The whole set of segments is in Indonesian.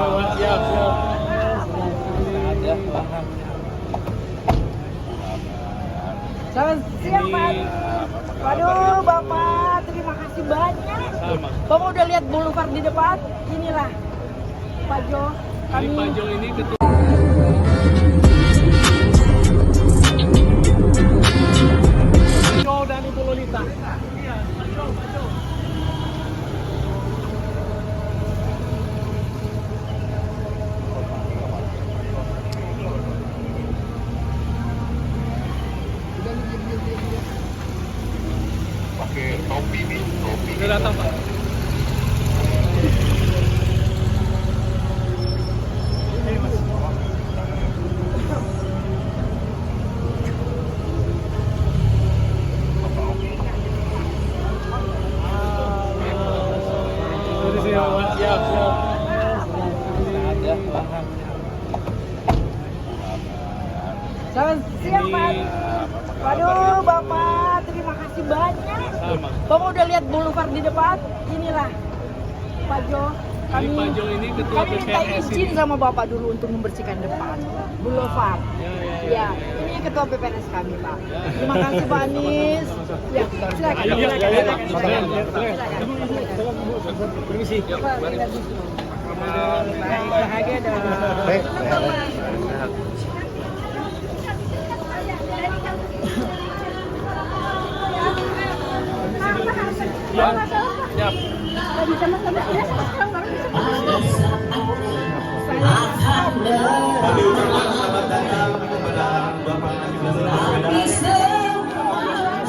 Siap. Selamat siang, Pak. Waduh, Bapak, terima kasih banyak. Bapak udah lihat boulevard di depan? Inilah Pak Jo. Ini Pak Jo ini ketua. Jo dan Ibu Lolita. Iya, Pak Jo. Pakai topi nih, topi. Sudah datang, Pak. Ini Mas. Siap. Selamat siang, Pak. Waduh, Bapak, terima kasih banyak. Bapak udah lihat boulevard di depan? Inilah Pak Jo. Ini Pak Jo ini ketua Kami minta PPNS izin ini. sama Bapak dulu untuk membersihkan depan boulevard. Ya. Ini ketua PPNS kami, Pak. Terima kasih, Pak Anies. Ya, silakan. Permisi. Bahagia dong. Siap. Kami ucapkan selamat datang kepada Bapak Anies Baswedan.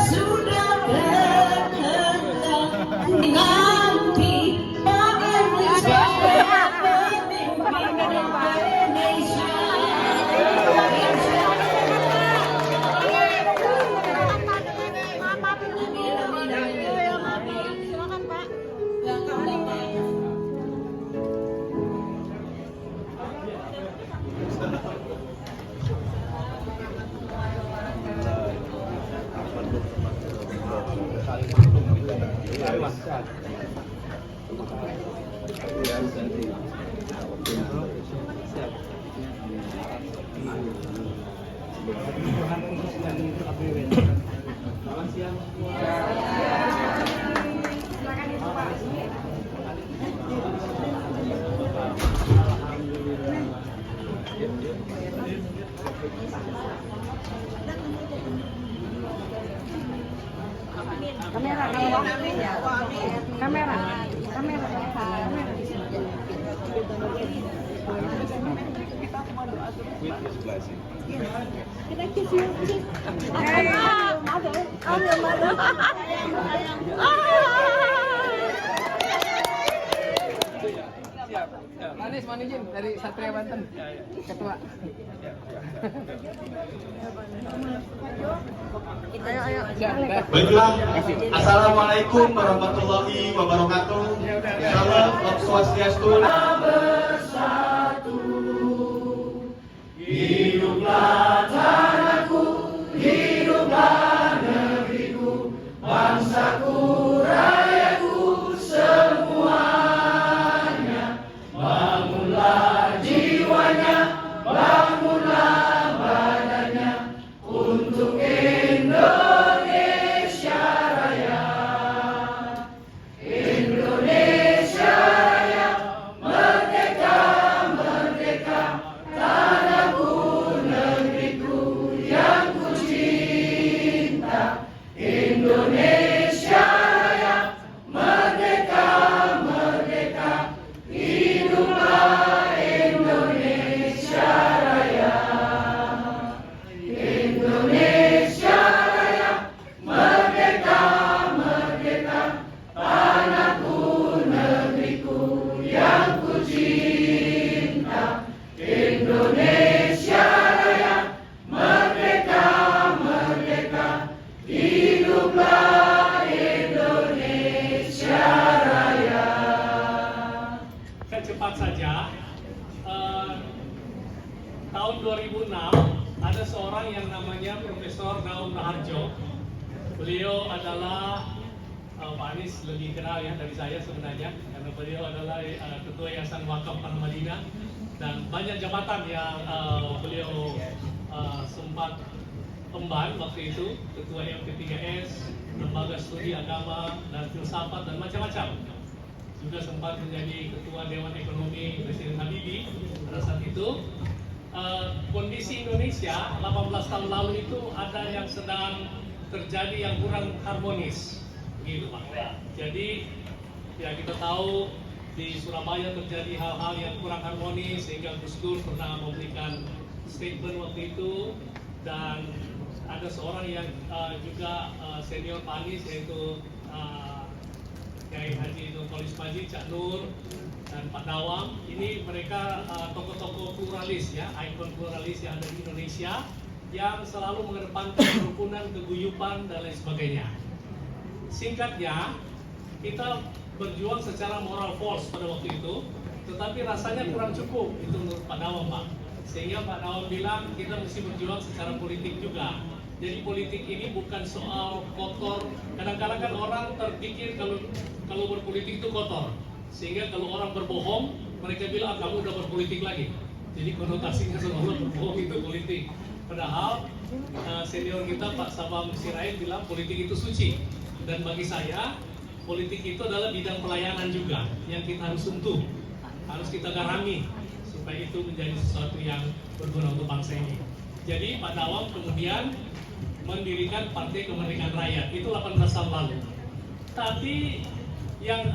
Sudah nanti Indonesia. Silakan, Pak. Kamera. Kita kiss you. Anies Manijin dari Satria Banten, ketua. Ayo. Baiklah, Assalamualaikum warahmatullahi wabarakatuh. Salam Om Swastiastu. Bersatu, hiduplah tanahku, hiduplah negeriku, bangsaku, rakyatku semuanya. Bangunlah jiwanya, bangunlah badannya untuk Indonesia Raya. Indonesia Raya, merdeka, merdeka, tanahku, negeriku yang ku cinta. Indonesia Raya, merdeka, merdeka, hiduplah Indonesia Raya. Indonesia Raya, merdeka, merdeka, tanahku, negeriku yang ku cinta. Indonesia Raya, merdeka, merdeka, hiduplah Indonesia Raya. Saya cepat saja. Tahun 2006 ada seorang yang namanya Profesor Naum Raharjo. Beliau adalah Pak Anies lebih kenal ya dari saya sebenarnya karena beliau adalah Ketua Yayasan Wakaf Paramadina dan banyak jabatan yang beliau sempat emban waktu itu, Ketua MT3S, Lembaga Studi Agama dan Filsafat dan macam-macam. Juga sempat menjadi Ketua Dewan Ekonomi Presiden Habibie pada saat itu. Kondisi Indonesia 18 tahun lalu itu ada yang sedang terjadi yang kurang harmonis, gitu Pak. Jadi ya kita tahu di Surabaya terjadi hal-hal yang kurang harmonis sehingga Gus Dur pernah memberikan statement waktu itu, dan ada seorang yang juga senior Pak Anies yaitu Kiai Haji Nur Kholis Majid, Cak Nur dan Pak Dawang. Ini mereka tokoh-tokoh pluralis ya, ikon pluralis yang ada di Indonesia yang selalu mengedepankan kerukunan, keguyupan dan lain sebagainya. Singkatnya, kita berjuang secara moral force pada waktu itu, tetapi rasanya kurang cukup itu menurut Pak Dawang, Pak. Sehingga Pak Dawang bilang kita mesti berjuang secara politik juga. Jadi politik ini bukan soal kotor. Kadang-kadang kan orang terpikir kalau berpolitik itu kotor. Sehingga kalau orang berbohong, mereka bilang kamu udah berpolitik lagi. Jadi konotasinya seolah berbohong itu politik. Padahal senior kita Pak Sabam Sirait bilang politik itu suci. Dan bagi saya, politik itu adalah bidang pelayanan juga yang kita harus sentuh, harus kita garami supaya itu menjadi sesuatu yang berguna untuk bangsa ini. Jadi Pak Dawang kemudian mendirikan Partai Kemerdekaan Rakyat itu 18 tahun lalu. Tapi yang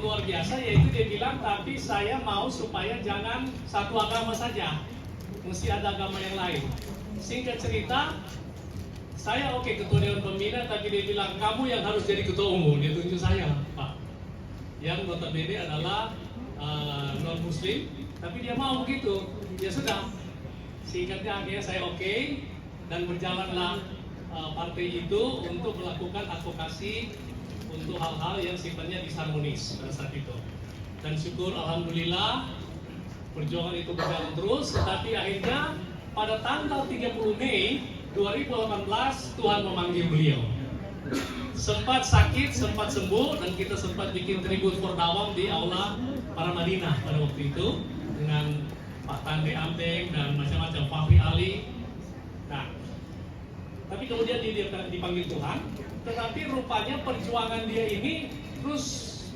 luar biasa yaitu dia bilang, tapi saya mau supaya jangan satu agama saja, mesti ada agama yang lain. Singkat cerita, saya ketua Dewan Pembina, tapi dia bilang kamu yang harus jadi ketua umum. Dia tunjuk saya, Pak, yang notabene adalah non Muslim, tapi dia mau begitu. Ya sudah, singkatnya akhirnya saya dan berjalanlah partai itu untuk melakukan advokasi untuk hal-hal yang sifatnya disharmonis pada saat itu. Dan syukur alhamdulillah perjuangan itu berjalan terus, tetapi akhirnya pada tanggal 30 Mei 2018 Tuhan memanggil beliau. Sempat sakit, sempat sembuh, dan kita sempat bikin tribut for Dawang di Aula Paramadina pada waktu itu dengan Pak Tande Ampeng dan macam-macam, Fahri Ali. Nah, tapi kemudian dia dipanggil Tuhan, tetapi rupanya perjuangan dia ini terus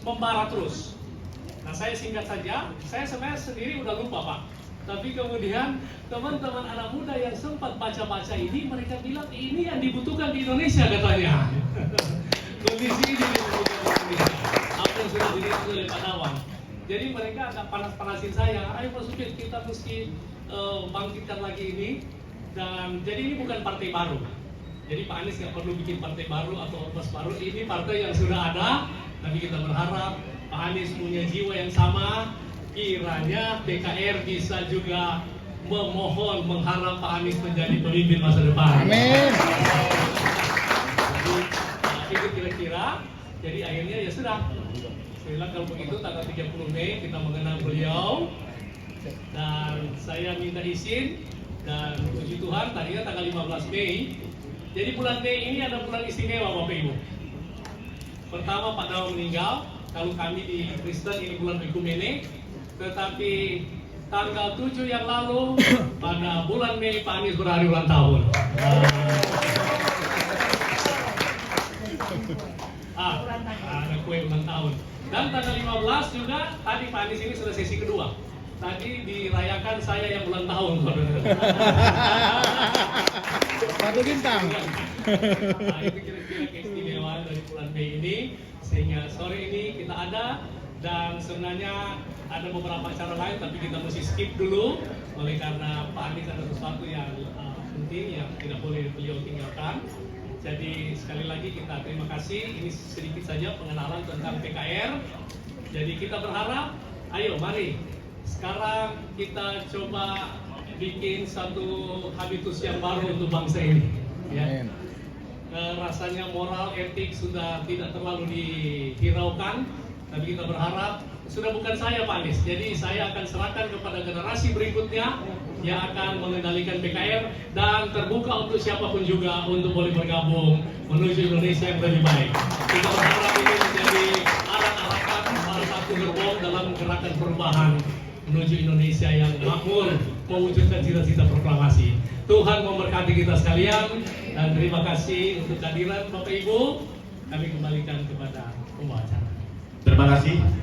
membara terus. Nah, saya singkat saja, saya sebenarnya sendiri udah lupa Pak. Tapi kemudian teman-teman anak muda yang sempat baca-baca ini, mereka bilang ini yang dibutuhkan di Indonesia katanya. Kondisi ini dibutuhkan di Indonesia. Apa yang sudah dilihat oleh Pak Dawang. Jadi mereka agak panas-panasin saya, ayo Pak Supit kita mesti bangkitkan lagi ini. Dan jadi ini bukan partai baru. Jadi Pak Anies nggak perlu bikin partai baru atau ormas baru. Ini partai yang sudah ada. Tapi kita berharap Pak Anies punya jiwa yang sama. Kiranya PKR bisa juga memohon, mengharap Pak Anies menjadi pemimpin masa depan. Amin. Jadi itu kira-kira. Jadi akhirnya ya sudah. Saya bilang kalau begitu tanggal 30 Mei kita mengenal beliau. Dan saya minta izin. Dan puji Tuhan tadinya tanggal 15 Mei. Jadi bulan Mei ini ada bulan istimewa Bapak Ibu. Pertama Pak Dawang meninggal. Kalau kami di Kristen ini bulan Ekumene. Tetapi tanggal 7 yang lalu pada bulan Mei Pak Anies berhari ulang tahun. Ada kue ulang tahun. Dan tanggal 15 juga tadi Pak Anies ini sudah sesi kedua. Tadi dirayakan saya yang ulang tahun. Satu bintang. Nah, itu kira-kira keistimewaan dari bulan Mei ini. Sehingga sore ini kita ada. Dan sebenarnya ada beberapa acara lain, tapi kita mesti skip dulu oleh karena Pak Anies ada sesuatu yang penting yang tidak boleh beliau tinggalkan. Jadi sekali lagi kita terima kasih. Ini sedikit saja pengenalan tentang PKR. Jadi kita berharap, ayo mari sekarang kita coba bikin satu habitus yang baru untuk bangsa ini. Ya. Rasanya moral, etik sudah tidak terlalu dihiraukan. Tapi kita berharap, sudah bukan saya Pak Anies, jadi saya akan serahkan kepada generasi berikutnya yang akan mengendalikan PKR dan terbuka untuk siapapun juga untuk boleh bergabung menuju Indonesia yang lebih baik. Kita berharap ini menjadi arah-arahan salah satu bergerak dalam gerakan perubahan menuju Indonesia yang makmur, mewujudkan cita-cita proklamasi. Tuhan memberkati kita sekalian dan terima kasih untuk kehadiran Bapak Ibu. Kami kembalikan kepada pembawa acara. Terima kasih.